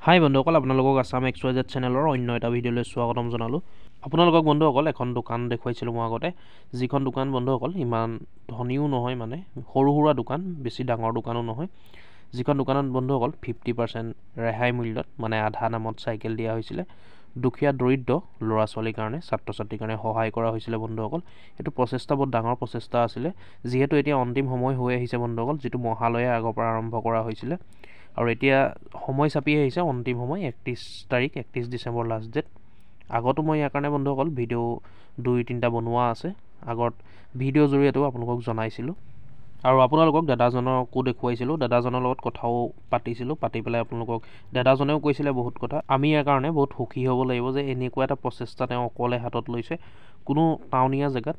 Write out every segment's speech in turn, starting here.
হাই বন্ধুসকল, আপোনালোকক আসাম XYZ চেনেলৰ অন্য এটা ভিডিঅ'লৈ স্বাগতম জনালোঁ। আপোনালোকক বন্ধুসকল এখন দোকান দেখুৱাইছিলোঁ মই আগতে, যিখন দোকান বন্ধুসকল ইমান ধনীও নহয়, মানে সৰু সুৰা দোকান, বেছি ডাঙৰ দোকানো নহয়। যিখন দোকানত বন্ধুসকল 50% ৰেহাই মূল্যত, মানে আধা দামত চাইকেল দিয়া হৈছিলে। দুখীয়া দৰিদ্ৰ ল'ৰা ছোৱালীৰ কাৰণে, ছাত্ৰ ছাত্ৰীৰ কাৰণে সহায় কৰা হৈছিলে বন্ধুসকল। এইটো প্ৰচেষ্টা বহুত ডাঙৰ প্ৰচেষ্টা আছিলে, যিহেতু এতিয়া অন্তিম সময় হৈ আহিছে বন্ধুসকল, যিটো মহালয়ে আগৰ পৰা আৰম্ভ কৰা হৈছিলে। আৰু এতিয়া সময় চাপি আহিছে, অন্তিম সময় 31 ডিচেম্বৰ লাষ্ট ডেট। আগতো মই ইয়াৰ কাৰণে বন্ধুসকল ভিডিঅ' 2-3টা বনোৱা আছে, আগত ভিডিঅ'ৰ জৰিয়তেও আপোনালোকক জনাইছিলোঁ। আৰু আপোনালোকক দাদাজনকো দেখুৱাইছিলোঁ, দাদাজনৰ লগত কথাও পাতিছিলোঁ, পাতি পেলাই আপোনালোকক দাদাজনেও কৈছিলে বহুত কথা। আমি ইয়াৰ কাৰণে বহুত সুখী হ'ব লাগিব যে এনেকুৱা এটা প্ৰচেষ্টা তেওঁ অকলে হাতত লৈছে। কোনো টাউনীয়া জেগাত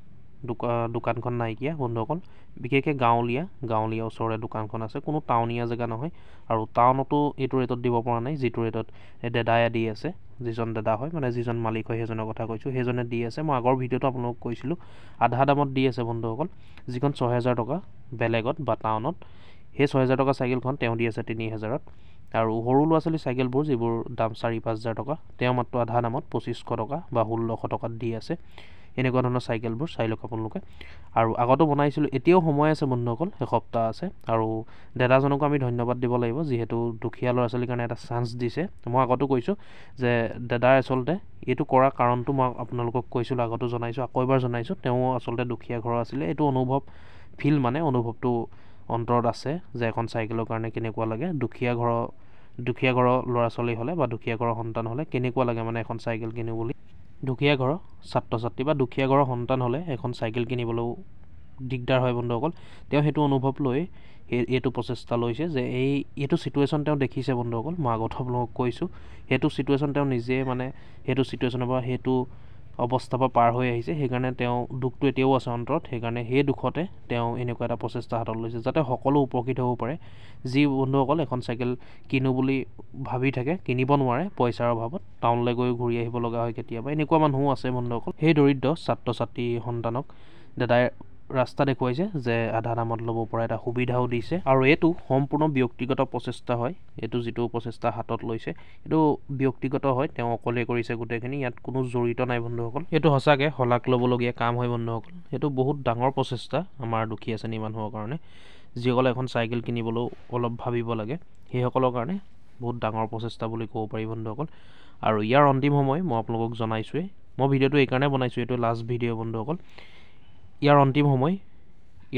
দোকানখন নাইকিয়া বন্ধুসকল, বিশেষকৈ গাঁৱলীয়া ওচৰৰে দোকানখন আছে, কোনো টাউনীয়া জেগা নহয়। আৰু টাউনতো এইটো ৰেটত দিব পৰা নাই, যিটো ৰেটত দাদাই দি আছে। যিজন দাদা হয়, মানে যিজন মালিক হয় সেইজনৰ কথা কৈছোঁ, সেইজনে দি আছে। মই আগৰ ভিডিঅ'টো আপোনালোকক কৈছিলোঁ, আধা দামত দি আছে বন্ধুসকল। যিখন 6,000 টকা বেলেগত বা টাউনত, সেই 6,000 টকা চাইকেলখন তেওঁ দি আছে 3,000ত। আৰু সৰু ল'ৰা ছোৱালী চাইকেলবোৰ যিবোৰ দাম 4-5 হাজাৰ টকা, তেওঁ মাত্ৰ আধা দামত 2500 টকা বা 1600 টকাত দি আছে। এনেকুৱা ধৰণৰ চাইকেলবোৰ চাই লওক আপোনালোকে। আৰু আগতো বনাইছিলোঁ, এতিয়াও সময় আছে বন্ধুসকল, এসপ্তাহ আছে। আৰু দাদাজনকো আমি ধন্যবাদ দিব লাগিব, যিহেতু দুখীয়া ল'ৰা ছোৱালীৰ কাৰণে এটা চান্স দিছে। মই আগতো কৈছোঁ যে দাদাই আচলতে এইটো কৰাৰ কাৰণটো মই আপোনালোকক কৈছিলোঁ, আগতো জনাইছোঁ, আকৌ এবাৰ জনাইছোঁ। তেওঁ আচলতে দুখীয়া ঘৰৰ আছিলে। এইটো অনুভৱটো অন্তৰত আছে যে এখন চাইকেলৰ কাৰণে কেনেকুৱা লাগে, দুখীয়া ঘৰৰ ল'ৰা ছোৱালী হ'লে বা দুখীয়া ঘৰৰ সন্তান হ'লে কেনেকুৱা লাগে, মানে এখন চাইকেল কিনো বুলি। দুখীয়া ঘৰৰ ছাত্ৰ ছাত্ৰী বা দুখীয়া ঘৰৰ সন্তান হ'লে এখন চাইকেল কিনিবলৈও দিগদাৰ হয় বন্ধুসকল। তেওঁ সেইটো অনুভৱ লৈ এইটো প্ৰচেষ্টা লৈছে যে এইটো ছিটুৱেশ্যন তেওঁ দেখিছে বন্ধুসকল। মই আগত আপোনালোকক কৈছোঁ, সেইটো ছিটুৱেশ্যন তেওঁ নিজে, মানে সেইটো ছিটুৱেশ্যনৰ পৰা, সেইটো অৱস্থাৰ পৰা পাৰ হৈ আহিছে। সেইকাৰণে তেওঁ দুখটো এতিয়াও আছে অন্তৰত। সেইকাৰণে সেই দুখতে তেওঁ এনেকুৱা এটা প্ৰচেষ্টা হাতত লৈছে, যাতে সকলো উপকৃত হ'ব পাৰে। যি বন্ধুসকল এখন চাইকেল কিনো বুলি ভাবি থাকে, কিনিব নোৱাৰে পইচাৰ অভাৱত, টাউনলৈ গৈ ঘূৰি আহিব লগা হয় কেতিয়াবা, এনেকুৱা মানুহো আছে বন্ধুসকল। সেই দৰিদ্ৰ ছাত্ৰ ছাত্ৰী সন্তানক দাদাই ৰাস্তা দেখুৱাইছে যে আধা দামত ল'ব পৰা এটা সুবিধাও দিছে। আৰু এইটো সম্পূৰ্ণ ব্যক্তিগত প্ৰচেষ্টা হয়। এইটো যিটো প্ৰচেষ্টা হাতত লৈছে, এইটো ব্যক্তিগত হয়, তেওঁ অকলে কৰিছে গোটেইখিনি, ইয়াত কোনো জড়িত নাই বন্ধুসকল। এইটো সঁচাকৈ শলাগ ল'বলগীয়া কাম হয় বন্ধুসকল। এইটো বহুত ডাঙৰ প্ৰচেষ্টা আমাৰ দুখীয়া শ্ৰেণীৰ মানুহৰ কাৰণে, যিসকলে এখন চাইকেল কিনিবলৈও অলপ ভাবিব লাগে, সেইসকলৰ কাৰণে বহুত ডাঙৰ প্ৰচেষ্টা বুলি ক'ব পাৰি বন্ধুসকল। আৰু ইয়াৰ অন্তিম সময় মই আপোনালোকক জনাইছোঁৱেই। মই ভিডিঅ'টো এইকাৰণে বনাইছোঁ, এইটো লাষ্ট ভিডিঅ' বন্ধুসকল। ইয়াৰ অন্তিম সময়,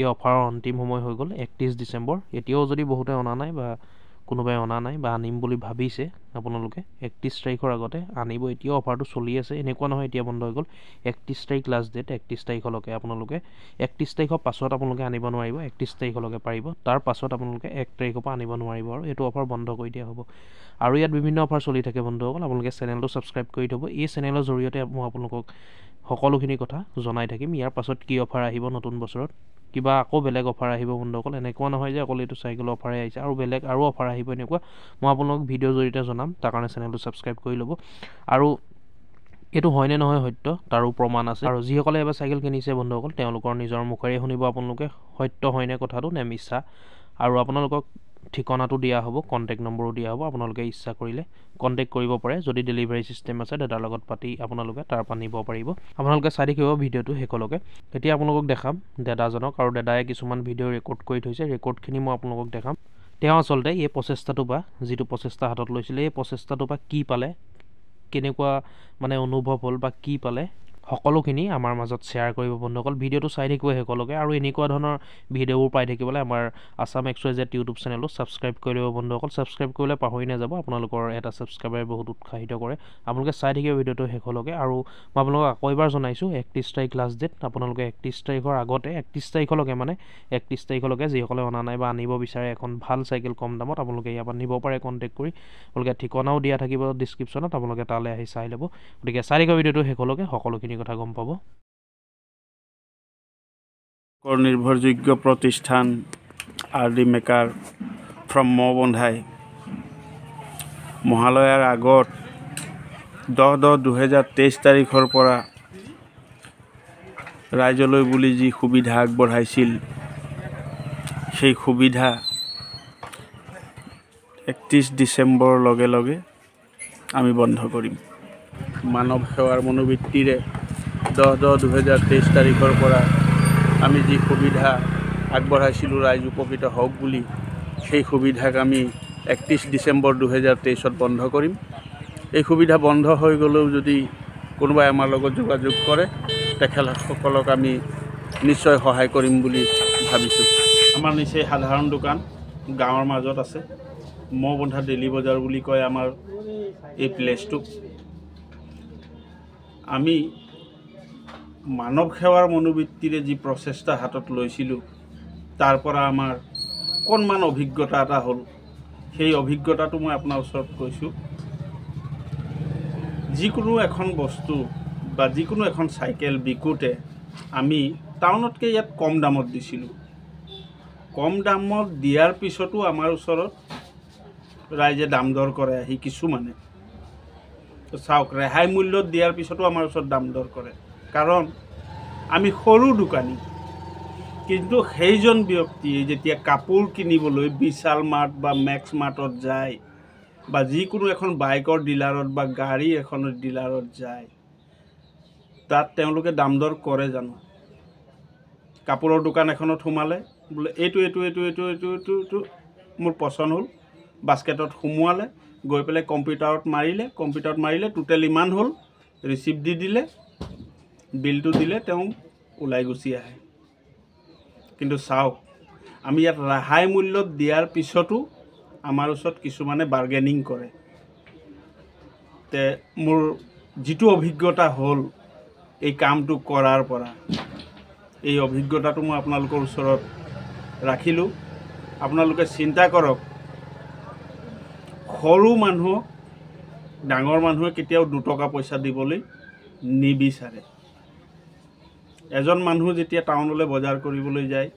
এই অফাৰৰ অন্তিম সময় হৈ গ'ল 31 ডিচেম্বৰ। এতিয়াও যদি বহুতে অনা নাই বা কোনোবাই অনা নাই বা আনিম বুলি ভাবিছে, আপোনালোকে 31 তাৰিখৰ আগতে আনিব। এতিয়াও অফাৰটো চলি আছে, এনেকুৱা নহয় এতিয়া বন্ধ হৈ গ'ল। 31 তাৰিখ লাষ্ট ডেট, 31 তাৰিখলৈকে আপোনালোকে, 31 তাৰিখৰ পাছত আপোনালোকে আনিব নোৱাৰিব, 31 তাৰিখলৈকে পাৰিব। তাৰ পাছত আপোনালোকে 1 তাৰিখৰ পৰা আনিব নোৱাৰিব, আৰু এইটো অফাৰ বন্ধ কৰি দিয়া হ'ব। আৰু ইয়াত বিভিন্ন অফাৰ চলি থাকে বন্ধুসকল। আপোনালোকে চেনেলটো ছাবস্ক্ৰাইব কৰি থ'ব। এই চেনেলৰ জৰিয়তে মই আপোনালোকক সকলোখিনি কথা জনাই থাকিম। ইয়াৰ পাছত কি অফাৰ আহিব নতুন বছৰত, কিবা আকৌ বেলেগ অফাৰ আহিব বন্ধুসকল। এনেকুৱা নহয় যে অকল এইটো চাইকেলৰ অফাৰে আহিছে, আৰু বেলেগ আৰু অফাৰ আহিব, এনেকুৱা মই আপোনালোকক ভিডিঅ'ৰ জৰিয়তে জনাম। তাৰ কাৰণে চেনেলটো ছাবস্ক্ৰাইব কৰি ল'ব। আৰু এইটো হয়নে নহয় সত্য, তাৰো প্ৰমাণ আছে। আৰু যিসকলে এবাৰ চাইকেল কিনিছে বন্ধুসকল, তেওঁলোকৰ নিজৰ মুখেৰে শুনিব আপোনালোকে সত্য হয়নে কথাটো নে মিছা। আৰু আপোনালোকক ঠিকনাটো দিয়া হ'ব, কণ্টেক্ট নম্বৰো দিয়া হ'ব। আপোনালোকে ইচ্ছা কৰিলে কণ্টেক্ট কৰিব পাৰে। যদি ডেলিভাৰী ছিষ্টেম আছে, দাদাৰ লগত পাতি আপোনালোকে তাৰ পৰা নিব পাৰিব। আপোনালোকে চাই থাকিব ভিডিঅ'টো শেষলৈকে। এতিয়া আপোনালোকক দেখাম দাদাজনক, আৰু দাদাই কিছুমান ভিডিঅ' ৰেকৰ্ড কৰি থৈছে, ৰেকৰ্ডখিনি মই আপোনালোকক দেখাম। তেওঁ আচলতে এই প্ৰচেষ্টাটোৰ পৰা, যিটো প্ৰচেষ্টা হাতত লৈছিলে, এই প্ৰচেষ্টাটোৰ পৰা কি পালে, কেনেকুৱা মানে অনুভৱ হ'ল বা কি পালে, সকলোখিনি আমাৰ মাজত শ্বেয়াৰ কৰিব বন্ধুসকল। ভিডিঅ'টো চাই থাকিব শেষলৈকে। আৰু এনেকুৱা ধৰণৰ ভিডিঅ'বোৰ পাই থাকিবলৈ আমাৰ আসাম XYZ ইউটিউব চেনেলটো ছাবস্ক্ৰাইব কৰি ল'ব বন্ধুসকল। ছাবস্ক্ৰাইব কৰিবলৈ পাহৰি নাযাব, আপোনালোকৰ এটা ছাবস্ক্ৰাইবাৰে বহুত উৎসাহিত কৰে। আপোনালোকে চাই থাকিব ভিডিঅ'টো শেষলৈকে। আৰু মই আপোনালোকক আকৌ এবাৰ জনাইছোঁ, 31 তাৰিখ লাষ্ট ডেট। আপোনালোকে 31 তাৰিখৰ আগতে, 31 তাৰিখলৈকে, মানে 31 তাৰিখলৈকে যিসকলে অনা নাই বা আনিব বিচাৰে এখন ভাল চাইকেল কম দামত, আপোনালোকে ইয়াৰ পৰা নিব পাৰে কণ্টেক্ট কৰি। আপোনালোকে ঠিকনাও দিয়া থাকিব ডিছক্ৰিপশ্যনত, আপোনালোকে তালৈ আহি চাই ল'ব। গতিকে চাই থাকিব ভিডিঅ'টো শেষলৈকে, সকলোখিনি কথা গম পাব। নিৰ্ভৰযোগ্য প্ৰতিষ্ঠান RD মেকাৰ ফ্ৰম মবন্ধাই মহালয়াৰ আগত 10/10/2023 তাৰিখৰ পৰা ৰাইজলৈ বুলি যি সুবিধা আগবঢ়াইছিল, সেই সুবিধা 31 ডিচেম্বৰৰ লগে লগে আমি বন্ধ কৰিম। মানৱ সেৱাৰ মনোবৃত্তিৰে 10/10/2023 তাৰিখৰ পৰা আমি যি সুবিধা আগবঢ়াইছিলোঁ ৰাইজ উপকৃত হওক বুলি, সেই সুবিধাক আমি 31 ডিচেম্বৰ 2023 বন্ধ কৰিম। এই সুবিধা বন্ধ হৈ গ'লেও যদি কোনোবাই আমাৰ লগত যোগাযোগ কৰে, তেখেতসকলক আমি নিশ্চয় সহায় কৰিম বুলি ভাবিছোঁ। আমাৰ নিচেই সাধাৰণ দোকান, গাঁৱৰ মাজত আছে। মহবন্ধা ডেইলি বজাৰ বুলি কয় আমাৰ এই প্লেচটোক। আমি মানৱ সেৱাৰ মনোবৃত্তিৰে যি প্ৰচেষ্টা হাতত লৈছিলোঁ, তাৰ পৰা আমাৰ অকণমান অভিজ্ঞতা এটা হ'ল। সেই অভিজ্ঞতাটো মই আপোনাৰ ওচৰত কৈছোঁ। যিকোনো এখন বস্তু বা যিকোনো এখন চাইকেল বিকোতে আমি টাউনতকৈ ইয়াত কম দামত দিছিলোঁ। কম দামত দিয়াৰ পিছতো আমাৰ ওচৰত ৰাইজে দাম দৰ কৰে আহি কিছুমানে। চাওক, ৰেহাই মূল্যত দিয়াৰ পিছতো আমাৰ ওচৰত দাম দৰ কৰে, কাৰণ আমি সৰু দোকানী। কিন্তু সেইজন ব্যক্তিয়ে যেতিয়া কাপোৰ কিনিবলৈ বিশাল মাৰ্ট বা মেক্স মাৰ্টত যায়, বা যিকোনো এখন বাইকৰ ডিলাৰত বা গাড়ী এখনৰ ডিলাৰত যায়, তাত তেওঁলোকে দাম দৰ কৰে জানো? কাপোৰৰ দোকান এখনত সোমালে, বোলে এইটো মোৰ পচন্দ হ'ল, বাস্কেটত সোমোৱালে, গৈ পেলাই কম্পিউটাৰত মাৰিলে টোটেল ইমান হ'ল, ৰিচিপ্ট দি দিলে, বিলটো দিলে, তেওঁ ওলাই গুচি আহে। কিন্তু চাওক, আমি ইয়াত ৰেহাই মূল্যত দিয়াৰ পিছতো আমাৰ ওচৰত কিছুমানে বাৰ্গেনিং কৰে। তে মোৰ যিটো অভিজ্ঞতা হ'ল এই কামটো কৰাৰ পৰা, এই অভিজ্ঞতাটো মই আপোনালোকৰ ওচৰত ৰাখিলোঁ। আপোনালোকে চিন্তা কৰক, সৰু মানুহক ডাঙৰ মানুহে কেতিয়াও 2 টকা পইচা দিবলৈ নিবিচাৰে। এজন মানুহ যেতিয়া টাউনলৈ বজাৰ কৰিবলৈ যায়,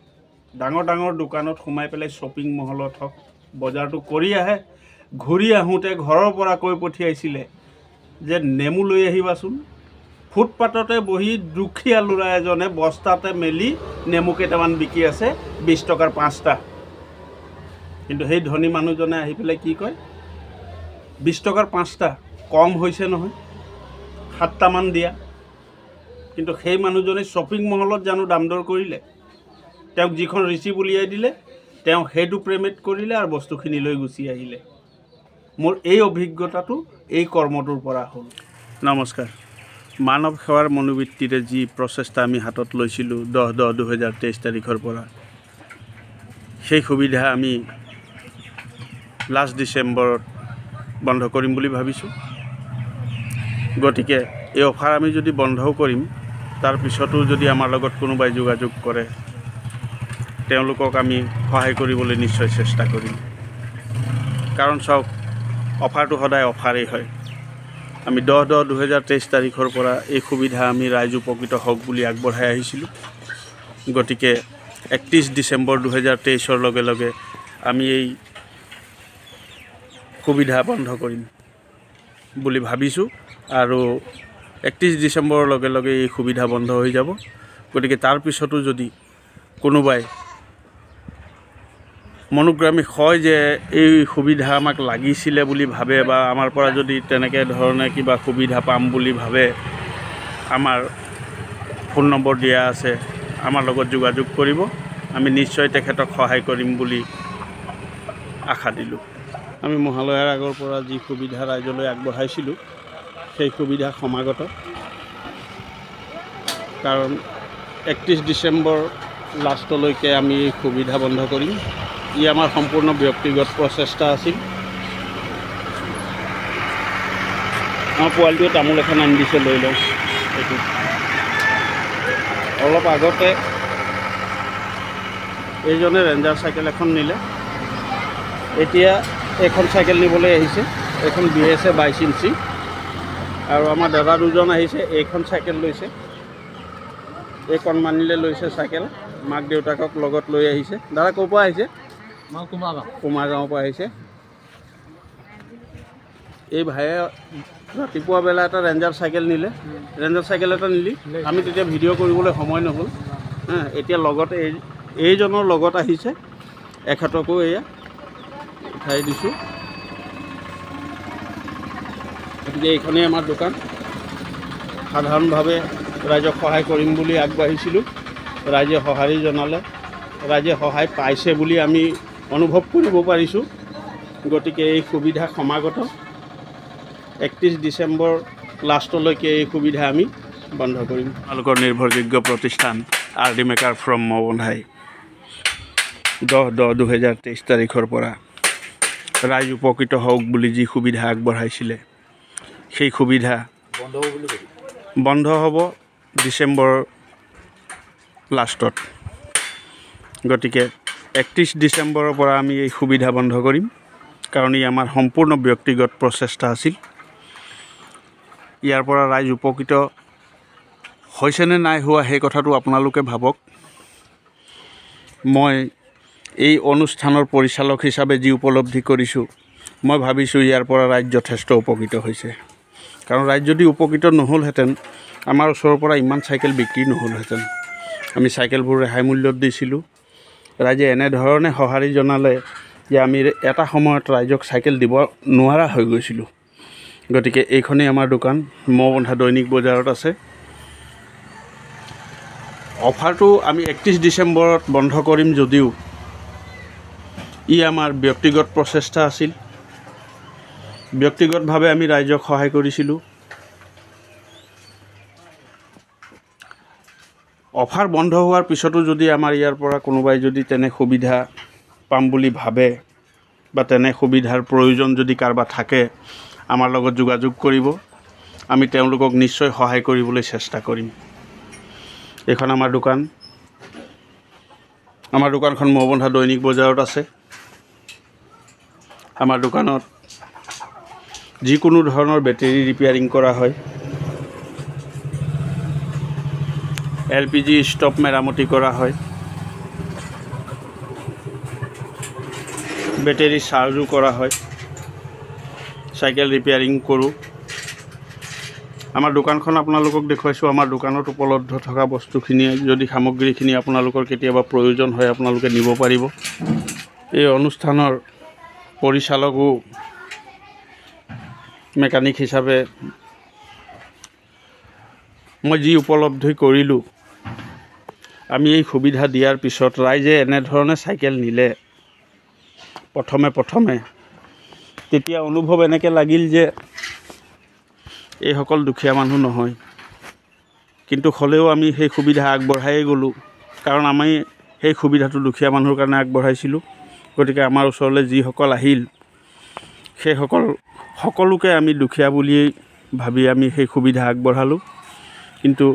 ডাঙৰ দোকানত সোমাই পেলাই শ্বপিং মহলত হওক বজাৰটো কৰি আহে, ঘূৰি আহোঁতে ঘৰৰ পৰা কৈ পঠিয়াইছিলে যে নেমু লৈ আহিবাচোন। ফুটপাথতে বহি দুখীয়া ল'ৰা এজনে বস্তাতে মেলি নেমু কেইটামান বিকি আছে 20 টকাৰ 5টা। কিন্তু সেই ধনী মানুহজনে আহি পেলাই কি কয়, 20 টকাৰ 5টা কম হৈছে নহয়, 7টামান দিয়া। কিন্তু সেই মানুহজনে শ্বপিং মহলত জানো দাম দৰ কৰিলে? তেওঁক যিখন ৰিচিপ্ট উলিয়াই দিলে, তেওঁ সেইটো পে'মেণ্ট কৰিলে আৰু বস্তুখিনি লৈ গুচি আহিলে। মোৰ এই অভিজ্ঞতাটো এই কৰ্মটোৰ পৰা হ'ল। নমস্কাৰ। মানৱ সেৱাৰ মনোবৃত্তিৰে যি প্ৰচেষ্টা আমি হাতত লৈছিলোঁ 10/10/2023 তাৰিখৰ পৰা, সেই সুবিধা আমি লাষ্ট ডিচেম্বৰত বন্ধ কৰিম বুলি ভাবিছোঁ। গতিকে এই অফাৰ আমি যদি বন্ধও কৰিম, তাৰ পিছতো যদি আমাৰ লগত কোনোবাই যোগাযোগ কৰে, তেওঁলোকক আমি সহায় কৰিবলৈ নিশ্চয় চেষ্টা কৰিম। কাৰণ চাওক, অফাৰটো সদায় অফাৰেই হয়। আমি 10/10/2023 তাৰিখৰ পৰা এই সুবিধা আমি ৰাইজ উপকৃত হওক বুলি আগবঢ়াই আহিছিলোঁ। গতিকে 31 ডিচেম্বৰ 2023 লগে লগে আমি এই সুবিধা বন্ধ কৰিম বুলি ভাবিছোঁ। আৰু 31 ডিচেম্বৰৰ লগে লগে এই সুবিধা বন্ধ হৈ যাব। গতিকে তাৰ পিছতো যদি কোনোবাই মনোগ্ৰামী হয় যে এই সুবিধা আমাক লাগিছিলে বুলি ভাবে, বা আমাৰ পৰা যদি তেনেকৈ ধৰণে কিবা সুবিধা পাম বুলি ভাবে, আমাৰ ফোন নম্বৰ দিয়া আছে, আমাৰ লগত যোগাযোগ কৰিব। আমি নিশ্চয় তেখেতক সহায় কৰিম বুলি আশা দিলোঁ। আমি মহালয়াৰ আগৰ পৰা যি সুবিধা ৰাইজলৈ আগবঢ়াইছিলোঁ, সেই সুবিধা সমাগত। কাৰণ 31 ডিচেম্বৰ লাষ্টলৈকে আমি এই সুবিধা বন্ধ কৰিম। ই আমাৰ সম্পূৰ্ণ ব্যক্তিগত প্ৰচেষ্টা আছিল। আমাৰ পোৱালিটোৱে তামোল এখন আনি দিছে, লৈ লওঁ। এইটো অলপ আগতে এইজনে ৰেঞ্জাৰ চাইকেল এখন নিলে, এতিয়া এখন চাইকেল নিবলৈ আহিছে। এখন BSA 22 ইঞ্চি। আৰু আমাৰ দাদা দুজন আহিছে, এইখন চাইকেল লৈছে। এই কণমানিলে লৈছে চাইকেল, মাক দেউতাকক লগত লৈ আহিছে। দাদা ক'ৰ পৰা আহিছে? কুমাৰগাঁৱৰ পৰা আহিছে। এই ভাইয়ে ৰাতিপুৱা বেলা এটা ৰেঞ্জাৰ চাইকেল নিলে, ৰেঞ্জাৰ চাইকেল এটা নিলি। আমি তেতিয়া ভিডিঅ' কৰিবলৈ সময় নহ'ল। এতিয়া লগতে এইজনৰ লগত আহিছে, এখেতকো এয়া উঠাই দিছোঁ। গতিকে এইখনেই আমাৰ দোকান। সাধাৰণভাৱে ৰাইজক সহায় কৰিম বুলি আগবাঢ়িছিলোঁ, ৰাইজে সঁহাৰি জনালে, ৰাইজে সহায় পাইছে বুলি আমি অনুভৱ কৰিব পাৰিছোঁ। গতিকে এই সুবিধা সমাগত 31 ডিচেম্বৰ লাষ্টলৈকে এই সুবিধা আমি বন্ধ কৰিম। আপোনালোকৰ নিৰ্ভৰযোগ্য প্ৰতিষ্ঠান RD মেকাৰ ফ্ৰম মবন্ধাই 10/10/2023 তাৰিখৰ পৰা ৰাইজ উপকৃত হওক বুলি যি সুবিধা আগবঢ়াইছিলে, সেই সুবিধা বন্ধ হ'ব ডিচেম্বৰ লাষ্টত। গতিকে 31 ডিচেম্বৰৰ পৰা আমি এই সুবিধা বন্ধ কৰিম, কাৰণ ই আমাৰ সম্পূৰ্ণ ব্যক্তিগত প্ৰচেষ্টা আছিল। ইয়াৰ পৰা ৰাইজ উপকৃত হৈছেনে নাই হোৱা সেই কথাটো আপোনালোকে ভাবক। মই এই অনুষ্ঠানৰ পৰিচালক হিচাপে যি উপলব্ধি কৰিছোঁ, মই ভাবিছোঁ ইয়াৰ পৰা ৰাইজ যথেষ্ট উপকৃত হৈছে। কাৰণ ৰাইজ যদি উপকৃত নহ'লহেঁতেন, আমাৰ ওচৰৰ পৰা ইমান চাইকেল বিক্ৰী নহ'লহেঁতেন। আমি চাইকেলবোৰ ৰেহাই মূল্যত দিছিলোঁ। ৰাইজে এনেধৰণে সঁহাৰি জনালে যে আমি এটা সময়ত ৰাইজক চাইকেল দিব নোৱাৰা হৈ গৈছিলোঁ। গতিকে এইখনেই আমাৰ দোকান, মবন্ধা দৈনিক বজাৰত আছে। অফাৰটো আমি 31 ডিচেম্বৰত বন্ধ কৰিম যদিও ই আমাৰ ব্যক্তিগত প্ৰচেষ্টা আছিল। ব্যক্তিগতভাৱে আমি ৰাইজক সহায় কৰিছিলোঁ। অফাৰ বন্ধ হোৱাৰ পিছতো যদি আমাৰ ইয়াৰ পৰা কোনোবাই যদি তেনে সুবিধা পাম বুলি ভাবে বা তেনে সুবিধাৰ প্ৰয়োজন যদি কাৰোবাৰ থাকে, আমাৰ লগত যোগাযোগ কৰিব। আমি তেওঁলোকক নিশ্চয় সহায় কৰিবলৈ চেষ্টা কৰিম। এইখন আমাৰ দোকান। আমাৰ দোকানখন মবন্ধা দৈনিক বজাৰত আছে। আমাৰ দোকানত যিকোনো ধৰণৰ বেটেৰী ৰিপেয়াৰিং কৰা হয়, LPG ষ্টপ মেৰামতি কৰা হয়, বেটেৰী চাৰ্জো কৰা হয়, চাইকেল ৰিপেয়াৰিং কৰোঁ। আমাৰ দোকানখন আপোনালোকক দেখুৱাইছোঁ। আমাৰ দোকানত উপলব্ধ থকা বস্তুখিনি, যদি সামগ্ৰীখিনি আপোনালোকৰ কেতিয়াবা প্ৰয়োজন হয়, আপোনালোকে নিব পাৰিব। এই অনুষ্ঠানৰ পৰিচালকো মেকানিক হিচাপে মই যি উপলব্ধি কৰিলোঁ, আমি এই সুবিধা দিয়াৰ পিছত ৰাইজে এনেধৰণে চাইকেল নিলে প্ৰথমে তেতিয়া অনুভৱ এনেকৈ লাগিল যে এইসকল দুখীয়া মানুহ নহয়, কিন্তু হ'লেও আমি সেই সুবিধা আগবঢ়াই গ'লোঁ। কাৰণ আমি সেই সুবিধাটো দুখীয়া মানুহৰ কাৰণে আগবঢ়াইছিলোঁ। গতিকে আমাৰ ওচৰলৈ যিসকল আহিল, সেইসকল সকলোকে আমি দুখীয়া বুলিয়েই ভাবি আমি সেই সুবিধা আগবঢ়ালোঁ। কিন্তু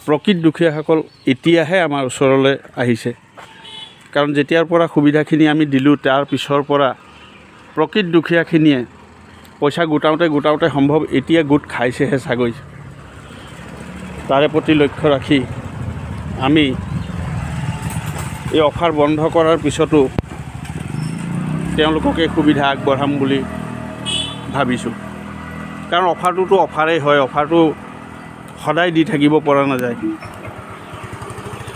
প্ৰকৃত দুখীয়াসকল এতিয়াহে আমাৰ ওচৰলৈ আহিছে। কাৰণ যেতিয়াৰ পৰা সুবিধাখিনি আমি দিলোঁ, তাৰ পিছৰ পৰা প্ৰকৃত দুখীয়াখিনিয়ে পইচা গোটাওঁতে সম্ভৱ এতিয়া গোট খাইছেহে চাগৈ। তাৰে প্ৰতি লক্ষ্য ৰাখি আমি এই অফাৰ বন্ধ কৰাৰ পিছতো তেওঁলোকক এই সুবিধা আগবঢ়াম বুলি ভাবিছোঁ। কাৰণ অফাৰটোতো অফাৰেই হয়, অফাৰটো সদায় দি থাকিব পৰা নাযায়।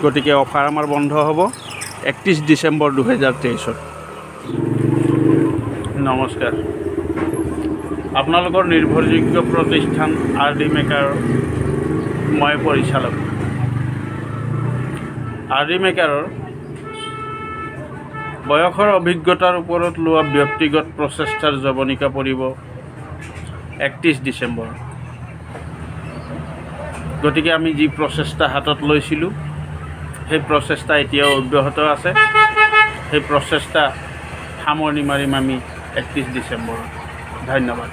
গতিকে অফাৰ আমাৰ বন্ধ হ'ব 31 ডিচেম্বৰ 2023। নমস্কাৰ। আপোনালোকৰ নিৰ্ভৰযোগ্য প্ৰতিষ্ঠান RD মেকাৰ, মই পৰিচালক। RD মেকাৰৰ বয়সৰ অভিজ্ঞতাৰ ওপৰত লোৱা ব্যক্তিগত প্ৰচেষ্টাৰ জৱনিকা পৰিব 31 ডিচেম্বৰ। গতিকে আমি যি প্ৰচেষ্টা হাতত লৈছিলোঁ, সেই প্ৰচেষ্টা এতিয়াও অব্যাহত আছে। সেই প্ৰচেষ্টা সামৰণি মাৰিম আমি 31 ডিচেম্বৰত। ধন্যবাদ।